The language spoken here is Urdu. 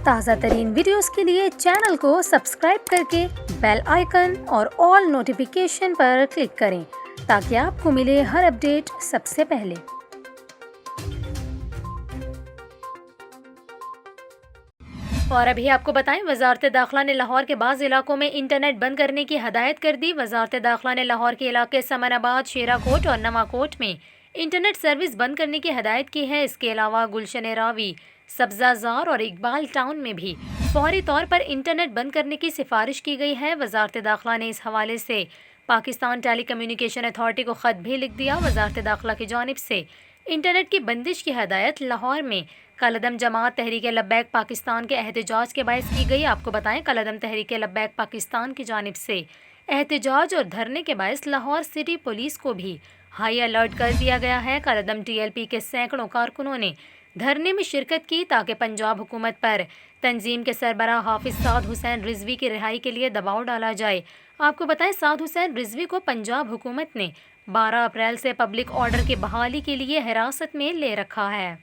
تازہ ترین ویڈیوز کے لیے چینل کو سبسکرائب کر کے بیل آئیکن اور آل نوٹیفیکیشن پر کلک کریں تاکہ آپ کو ملے ہر اپڈیٹ سب سے پہلے۔ اور ابھی آپ کو بتائیں، وزارت داخلہ نے لاہور کے بعض علاقوں میں انٹرنیٹ بند کرنے کی ہدایت کر دی۔ وزارت داخلہ نے لاہور کے علاقے سمن آباد، شیرا کوٹ اور نواں کوٹ میں انٹرنیٹ سروس بند کرنے کی ہدایت کی ہے۔ اس کے علاوہ گلشن راوی، سبزہ زار اور اقبال ٹاؤن میں بھی فوری طور پر انٹرنیٹ بند کرنے کی سفارش کی گئی ہے۔ وزارت داخلہ نے اس حوالے سے پاکستان ٹیلی کمیونیکیشن اتھارٹی کو خط بھی لکھ دیا۔ وزارت داخلہ کی جانب سے انٹرنیٹ کی بندش کی ہدایت لاہور میں کالعدم جماعت تحریک لبیک پاکستان کے احتجاج کے باعث کی گئی۔ آپ کو بتائیں، کالعدم تحریک لبیک پاکستان کی جانب سے احتجاج اور دھرنے کے باعث لاہور سٹی پولیس کو بھی ہائی الرٹ کر دیا گیا ہے۔ کالعدم ٹی ایل پی کے سینکڑوں کارکنوں نے دھرنے میں شرکت کی تاکہ پنجاب حکومت پر تنظیم کے سربراہ حافظ سعد حسین رضوی کی رہائی کے لیے دباؤ ڈالا جائے۔ آپ کو بتائیں، سعد حسین رضوی کو پنجاب حکومت نے 12 اپریل سے پبلک آرڈر کی بحالی کے لیے حراست میں لے رکھا ہے۔